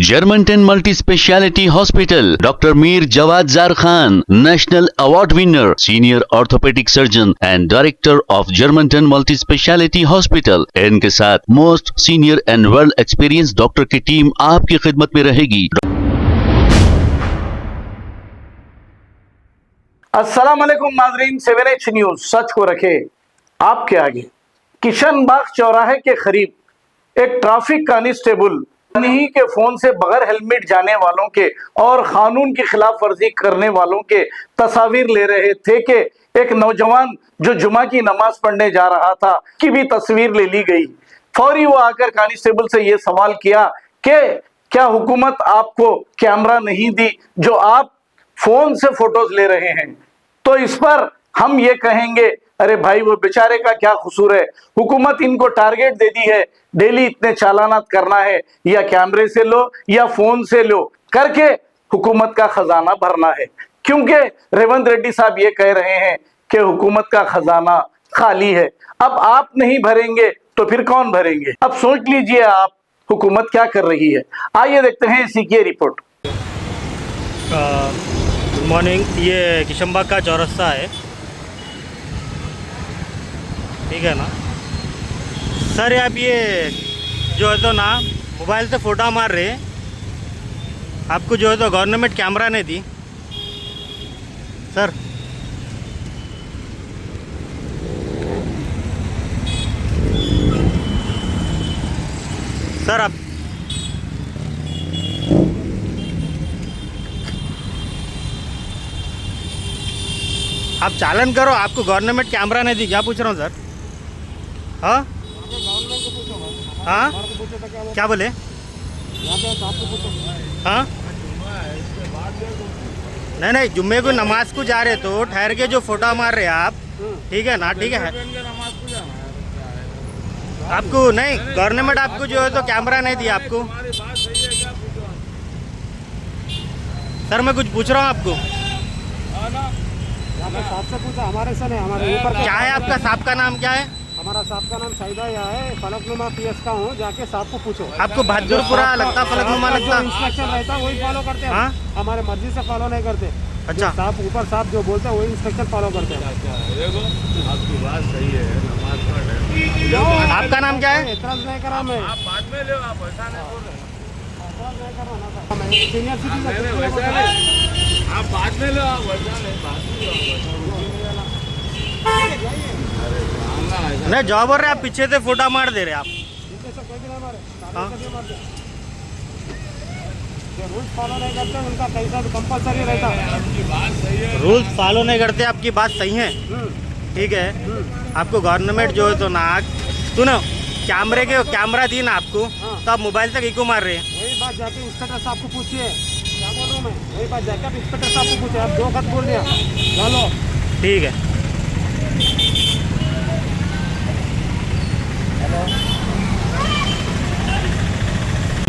Germanton multi speciality hospital, doctor Mir Jawad Zar Khan, national award winner, senior orthopaedic surgeon and director of Germanton multi speciality hospital. इनके साथ most senior and well experience doctor की team आपकी खिदमत में रहेगी। अस्सलाम वालेकुम नाजरीन, 7H न्यूज सच को रखे आपके आगे। किशनबाग चौराहे के करीब एक ट्रैफिक कांस्टेबल ही के फोन से बगैर हेलमेट जाने वालों के और कानून की खिलाफ वर्जी करने वालों के तस्वीर ले रहे थे कि एक नौजवान जो जुमा की नमाज पढ़ने जा रहा था की भी तस्वीर ले ली गई। फौरी वो आकर कांस्टेबल से ये सवाल किया कि क्या हुकूमत आपको कैमरा नहीं दी जो आप फोन से फोटोज ले रहे हैं? तो इस पर हम ये कहेंगे, अरे भाई वो बेचारे का क्या कसूर है? हुकूमत इनको टारगेट दे दी है, डेली इतने चालानात करना है, या कैमरे से लो या फोन से लो करके हुकूमत का खजाना भरना है। क्योंकि रेवंत रेड्डी साहब ये कह रहे हैं कि हुकूमत का खजाना खाली है। अब आप नहीं भरेंगे तो फिर कौन भरेंगे? अब सोच लीजिए आप हुकूमत क्या कर रही है। आइए देखते हैं इसी की रिपोर्ट। गुड मॉर्निंग, ये किशनबाग का चौरस्ता है, ठीक है ना सर? आप ये जो है तो ना मोबाइल से फ़ोटो मार रहे, आपको जो है तो गवर्नमेंट कैमरा नहीं दी सर। सर आप चालन करो, आपको गवर्नमेंट कैमरा नहीं दी, क्या पूछ रहा हूँ सर? हाँ हाँ, क्या बोले? हाँ नहीं, जुम्मे को नमाज को जा रहे तो ठहर के जो फोटो मार रहे आप, ठीक है ना? ठीक है, आपको नहीं, गवर्नमेंट आपको जो है तो कैमरा नहीं दिया आपको। सर मैं कुछ पूछ रहा हूँ आपको। साहब से पूछा, हमारे से नहीं, हमारे ऊपर क्या है आपका साहब का नाम क्या है? हमारा साहब का नाम साइदा या है, फलकनुमा PS का हूँ, जाके साहब को पूछो। आपको बहादुरपुरा लगता, फलकनुमा लगता? इंस्ट्रक्शन रहता है वही फॉलो करते हैं। हाँ? हमारे मर्जी से फॉलो नहीं करते। अच्छा, साहब ऊपर साहब जो बोलते हैं वही इंस्ट्रक्शन फॉलो करते हैं। देखो आपकी बात सही है, नमाज पढ़। आपका नाम क्या है? एतराज नहीं करा मैं, आप बाद में लो, आप ऐसा नहीं बोल रहे। सीनियर सिटीजन, आप बाद में लो, आप वैसा नहीं, बाद में लो। नहीं जॉब और आप पीछे से फोटो मार दे रहे आप। रूल्स फॉलो नहीं करते उनका कैसा भी कंपलसरी रहता है। रूल्स फॉलो नहीं करते, आपकी बात सही है, ठीक है। आपको गवर्नमेंट जो है तो ना सुनो, कैमरा दी ना आपको, तो आप मोबाइल से क्यों मार रहे हैं? वही बात जाके इंस्पेक्टर साहब को पूछिए, क्या बोल रहा हूँ मैं, वही बात जाके इंस्पेक्टर साहब को पूछिए। आप दो खत बोल दिया, चलो ठीक है।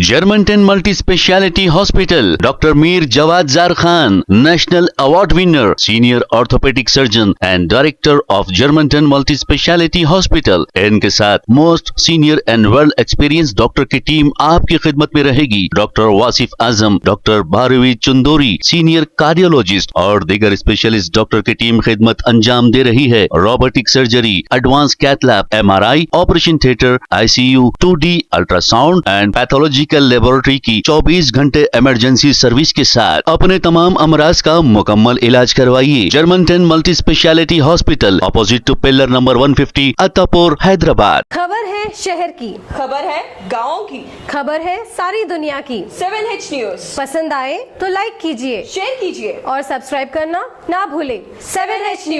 Germanten multi speciality hospital, doctor Mir Jawad Zar Khan, national award winner, senior orthopaedic surgeon and director of Germanton multi speciality hospital. इनके साथ most senior and well experience doctor की टीम आपकी खिदमत में रहेगी। Doctor Wasif Azam, doctor Bharvi Chandori, senior cardiologist और दीगर स्पेशलिस्ट डॉक्टर की टीम खिदमत अंजाम दे रही है। Robotic surgery, advance cath lab, MRI, operation theatre, ICU, 2D ultrasound and pathology laboratory की 24 घंटे इमरजेंसी सर्विस के साथ अपने तमाम अमराज का मुकम्मल इलाज करवाइए। Germanton multi speciality hospital, opposite to pillar number 150, Attapur, Hyderabad. खबर है शहर की, खबर है गाँव की, खबर है सारी दुनिया की। 7H न्यूज पसंद आए तो लाइक कीजिए, शेयर कीजिए और सब्सक्राइब करना ना भूलें। 7H news.